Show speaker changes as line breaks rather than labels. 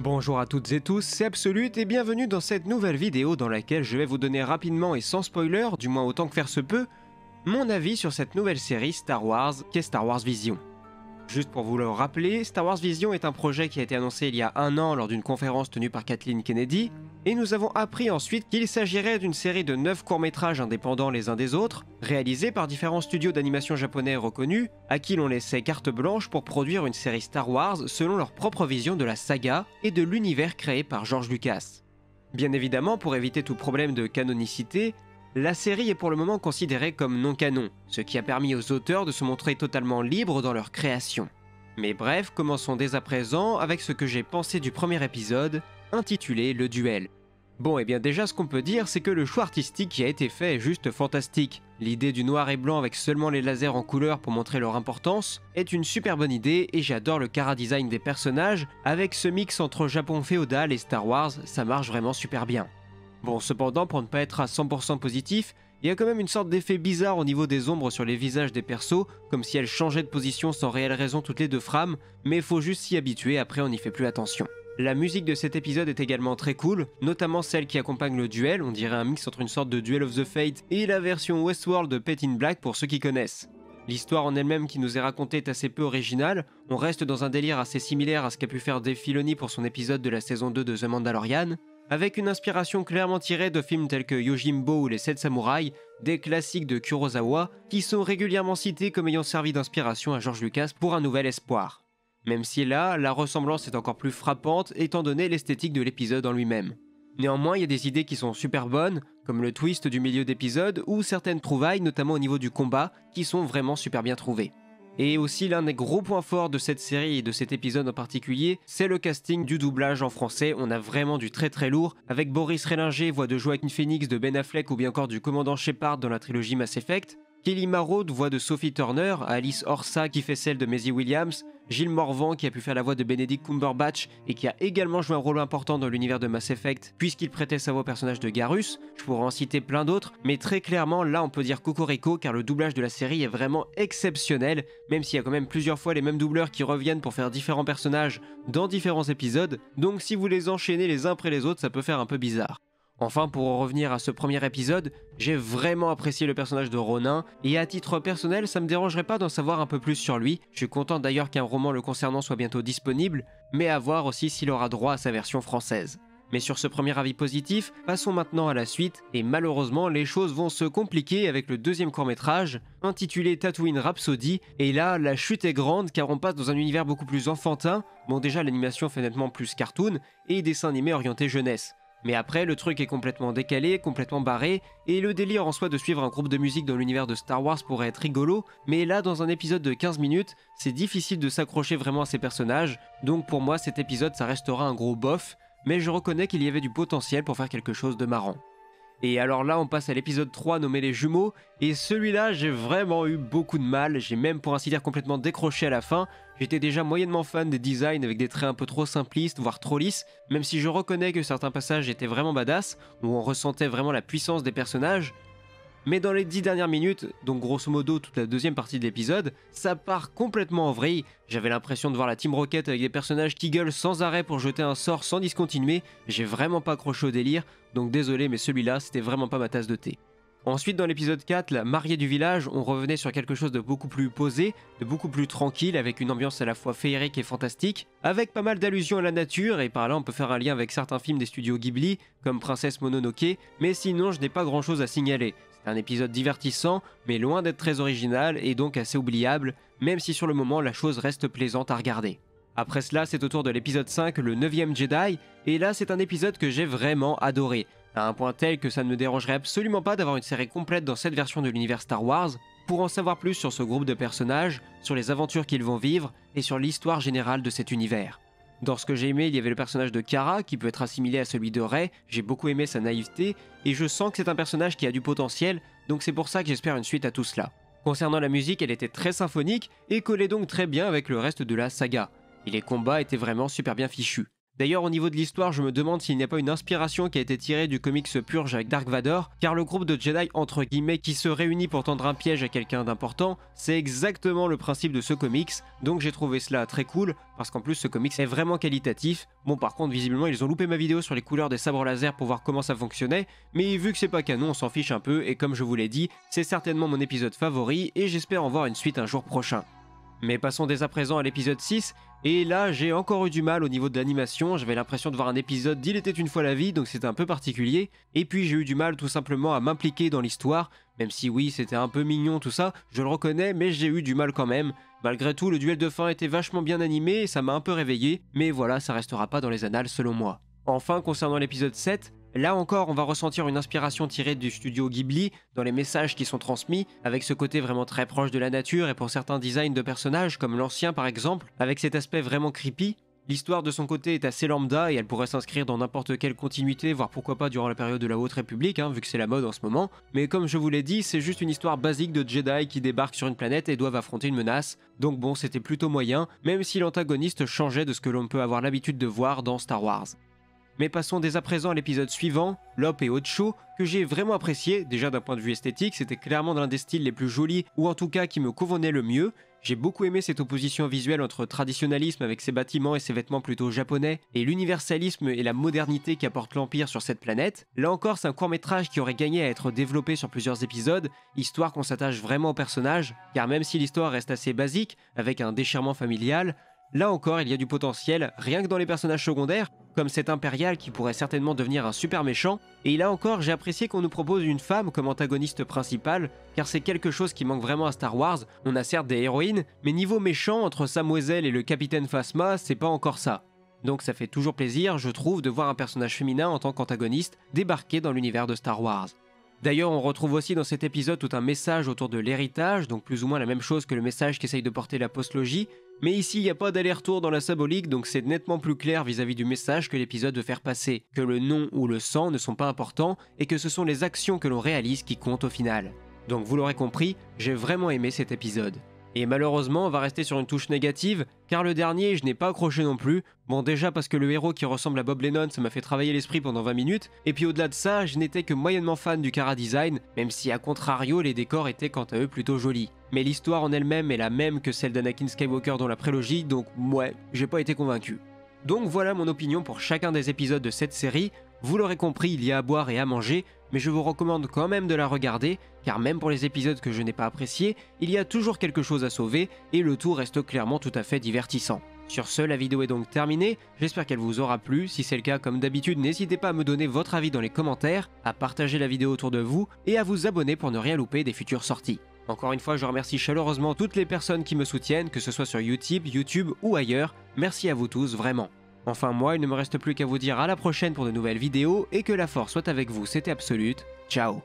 Bonjour à toutes et tous, c'est Absolute et bienvenue dans cette nouvelle vidéo dans laquelle je vais vous donner rapidement et sans spoiler, du moins autant que faire se peut, mon avis sur cette nouvelle série Star Wars qu'est Star Wars Vision. Juste pour vous le rappeler, Star Wars Vision est un projet qui a été annoncé il y a un an lors d'une conférence tenue par Kathleen Kennedy, et nous avons appris ensuite qu'il s'agirait d'une série de 9 courts-métrages indépendants les uns des autres, réalisés par différents studios d'animation japonais reconnus, à qui l'on laissait carte blanche pour produire une série Star Wars selon leur propre vision de la saga et de l'univers créé par George Lucas. Bien évidemment, pour éviter tout problème de canonicité, la série est pour le moment considérée comme non canon, ce qui a permis aux auteurs de se montrer totalement libres dans leur création. Mais bref, commençons dès à présent avec ce que j'ai pensé du premier épisode, intitulé Le Duel. Bon, et bien déjà ce qu'on peut dire, c'est que le choix artistique qui a été fait est juste fantastique. L'idée du noir et blanc avec seulement les lasers en couleur pour montrer leur importance est une super bonne idée et j'adore le chara-design des personnages, avec ce mix entre Japon féodal et Star Wars, ça marche vraiment super bien. Bon, cependant, pour ne pas être à 100% positif, il y a quand même une sorte d'effet bizarre au niveau des ombres sur les visages des persos, comme si elles changeaient de position sans réelle raison toutes les deux frames, mais faut juste s'y habituer, après on n'y fait plus attention. La musique de cet épisode est également très cool, notamment celle qui accompagne le duel, on dirait un mix entre une sorte de Duel of the Fate et la version Westworld de Paint in Black pour ceux qui connaissent. L'histoire en elle-même qui nous est racontée est assez peu originale, on reste dans un délire assez similaire à ce qu'a pu faire Dave Filoni pour son épisode de la saison 2 de The Mandalorian, avec une inspiration clairement tirée de films tels que Yojimbo ou Les 7 Samouraïs, des classiques de Kurosawa, qui sont régulièrement cités comme ayant servi d'inspiration à George Lucas pour Un Nouvel Espoir. Même si là, la ressemblance est encore plus frappante étant donné l'esthétique de l'épisode en lui-même. Néanmoins, il y a des idées qui sont super bonnes, comme le twist du milieu d'épisode ou certaines trouvailles, notamment au niveau du combat, qui sont vraiment super bien trouvées. Et aussi l'un des gros points forts de cette série et de cet épisode en particulier, c'est le casting du doublage en français. On a vraiment du très très lourd, avec Boris Rehlinger, voix de Joaquin Phoenix de Ben Affleck ou bien encore du commandant Shepard dans la trilogie Mass Effect, Kelly Marot, voix de Sophie Turner, Alice Orsa qui fait celle de Maisie Williams, Gilles Morvan qui a pu faire la voix de Benedict Cumberbatch et qui a également joué un rôle important dans l'univers de Mass Effect puisqu'il prêtait sa voix au personnage de Garrus. Je pourrais en citer plein d'autres, mais très clairement là on peut dire cocorico car le doublage de la série est vraiment exceptionnel, même s'il y a quand même plusieurs fois les mêmes doubleurs qui reviennent pour faire différents personnages dans différents épisodes, donc si vous les enchaînez les uns après les autres ça peut faire un peu bizarre. Enfin, pour en revenir à ce premier épisode, j'ai vraiment apprécié le personnage de Ronin, et à titre personnel, ça me dérangerait pas d'en savoir un peu plus sur lui. Je suis content d'ailleurs qu'un roman le concernant soit bientôt disponible, mais à voir aussi s'il aura droit à sa version française. Mais sur ce premier avis positif, passons maintenant à la suite, et malheureusement les choses vont se compliquer avec le deuxième court-métrage, intitulé Tatooine Rhapsody, et là la chute est grande car on passe dans un univers beaucoup plus enfantin, bon déjà l'animation fait nettement plus cartoon, et dessin animé orienté jeunesse. Mais après, le truc est complètement décalé, complètement barré, et le délire en soi de suivre un groupe de musique dans l'univers de Star Wars pourrait être rigolo, mais là, dans un épisode de 15 minutes, c'est difficile de s'accrocher vraiment à ces personnages, donc pour moi, cet épisode, ça restera un gros bof, mais je reconnais qu'il y avait du potentiel pour faire quelque chose de marrant. Et alors là, on passe à l'épisode 3 nommé Les Jumeaux, et celui-là, j'ai vraiment eu beaucoup de mal, j'ai même pour ainsi dire complètement décroché à la fin. J'étais déjà moyennement fan des designs avec des traits un peu trop simplistes, voire trop lisses, même si je reconnais que certains passages étaient vraiment badass, où on ressentait vraiment la puissance des personnages. Mais dans les 10 dernières minutes, donc grosso modo toute la deuxième partie de l'épisode, ça part complètement en vrille. J'avais l'impression de voir la Team Rocket avec des personnages qui gueulent sans arrêt pour jeter un sort sans discontinuer, j'ai vraiment pas accroché au délire, donc désolé mais celui-là c'était vraiment pas ma tasse de thé. Ensuite dans l'épisode 4, la mariée du village, on revenait sur quelque chose de beaucoup plus posé, de beaucoup plus tranquille, avec une ambiance à la fois féerique et fantastique, avec pas mal d'allusions à la nature, et par là on peut faire un lien avec certains films des studios Ghibli, comme Princesse Mononoke, mais sinon je n'ai pas grand chose à signaler. C'est un épisode divertissant, mais loin d'être très original, et donc assez oubliable, même si sur le moment la chose reste plaisante à regarder. Après cela, c'est au tour de l'épisode 5, le 9ème Jedi, et là c'est un épisode que j'ai vraiment adoré, à un point tel que ça ne me dérangerait absolument pas d'avoir une série complète dans cette version de l'univers Star Wars, pour en savoir plus sur ce groupe de personnages, sur les aventures qu'ils vont vivre, et sur l'histoire générale de cet univers. Dans ce que j'ai aimé, il y avait le personnage de Cara, qui peut être assimilé à celui de Rey, j'ai beaucoup aimé sa naïveté, et je sens que c'est un personnage qui a du potentiel, donc c'est pour ça que j'espère une suite à tout cela. Concernant la musique, elle était très symphonique, et collait donc très bien avec le reste de la saga, et les combats étaient vraiment super bien fichus. D'ailleurs, au niveau de l'histoire, je me demande s'il n'y a pas une inspiration qui a été tirée du comics Purge avec Dark Vador, car le groupe de Jedi entre guillemets qui se réunit pour tendre un piège à quelqu'un d'important, c'est exactement le principe de ce comics, donc j'ai trouvé cela très cool, parce qu'en plus ce comics est vraiment qualitatif. Bon, par contre, visiblement, ils ont loupé ma vidéo sur les couleurs des sabres laser pour voir comment ça fonctionnait, mais vu que c'est pas canon, on s'en fiche un peu, et comme je vous l'ai dit, c'est certainement mon épisode favori, et j'espère en voir une suite un jour prochain. Mais passons dès à présent à l'épisode 6, et là j'ai encore eu du mal au niveau de l'animation, j'avais l'impression de voir un épisode d'Il était une fois la vie, donc c'était un peu particulier, et puis j'ai eu du mal tout simplement à m'impliquer dans l'histoire, même si oui c'était un peu mignon tout ça, je le reconnais, mais j'ai eu du mal quand même. Malgré tout, le duel de fin était vachement bien animé, et ça m'a un peu réveillé, mais voilà, ça restera pas dans les annales selon moi. Enfin, concernant l'épisode 7, là encore, on va ressentir une inspiration tirée du studio Ghibli dans les messages qui sont transmis, avec ce côté vraiment très proche de la nature et pour certains designs de personnages, comme l'ancien par exemple, avec cet aspect vraiment creepy. L'histoire de son côté est assez lambda et elle pourrait s'inscrire dans n'importe quelle continuité, voire pourquoi pas durant la période de la Haute République, vu que c'est la mode en ce moment. Mais comme je vous l'ai dit, c'est juste une histoire basique de Jedi qui débarquent sur une planète et doivent affronter une menace. Donc bon, c'était plutôt moyen, même si l'antagoniste changeait de ce que l'on peut avoir l'habitude de voir dans Star Wars. Mais passons dès à présent à l'épisode suivant, Lop et Ocho, que j'ai vraiment apprécié. Déjà d'un point de vue esthétique, c'était clairement l'un des styles les plus jolis, ou en tout cas qui me convenait le mieux. J'ai beaucoup aimé cette opposition visuelle entre traditionnalisme avec ses bâtiments et ses vêtements plutôt japonais, et l'universalisme et la modernité qu'apporte l'Empire sur cette planète. Là encore, c'est un court-métrage qui aurait gagné à être développé sur plusieurs épisodes, histoire qu'on s'attache vraiment au personnage, car même si l'histoire reste assez basique, avec un déchirement familial, là encore, il y a du potentiel, rien que dans les personnages secondaires, comme cet impérial qui pourrait certainement devenir un super méchant, et là encore, j'ai apprécié qu'on nous propose une femme comme antagoniste principale, car c'est quelque chose qui manque vraiment à Star Wars. On a certes des héroïnes, mais niveau méchant, entre Samwell et le capitaine Phasma, c'est pas encore ça. Donc ça fait toujours plaisir, je trouve, de voir un personnage féminin en tant qu'antagoniste débarquer dans l'univers de Star Wars. D'ailleurs, on retrouve aussi dans cet épisode tout un message autour de l'héritage, donc plus ou moins la même chose que le message qu'essaye de porter la postlogie, mais ici il n'y a pas d'aller-retour dans la symbolique, donc c'est nettement plus clair vis-à-vis du message que l'épisode veut faire passer, que le nom ou le sang ne sont pas importants, et que ce sont les actions que l'on réalise qui comptent au final. Donc vous l'aurez compris, j'ai vraiment aimé cet épisode. Et malheureusement, on va rester sur une touche négative, car le dernier, je n'ai pas accroché non plus. Bon, déjà parce que le héros qui ressemble à Bob Lennon, ça m'a fait travailler l'esprit pendant 20 minutes, et puis au-delà de ça, je n'étais que moyennement fan du chara-design, même si à contrario, les décors étaient quant à eux plutôt jolis. Mais l'histoire en elle-même est la même que celle d'Anakin Skywalker dans la prélogie, donc ouais, j'ai pas été convaincu. Donc voilà mon opinion pour chacun des épisodes de cette série. Vous l'aurez compris, il y a à boire et à manger, mais je vous recommande quand même de la regarder, car même pour les épisodes que je n'ai pas appréciés, il y a toujours quelque chose à sauver, et le tout reste clairement tout à fait divertissant. Sur ce, la vidéo est donc terminée, j'espère qu'elle vous aura plu, si c'est le cas comme d'habitude n'hésitez pas à me donner votre avis dans les commentaires, à partager la vidéo autour de vous, et à vous abonner pour ne rien louper des futures sorties. Encore une fois, je remercie chaleureusement toutes les personnes qui me soutiennent, que ce soit sur YouTube ou ailleurs, merci à vous tous, vraiment. Enfin moi, il ne me reste plus qu'à vous dire à la prochaine pour de nouvelles vidéos, et que la force soit avec vous, c'était Absolute, ciao.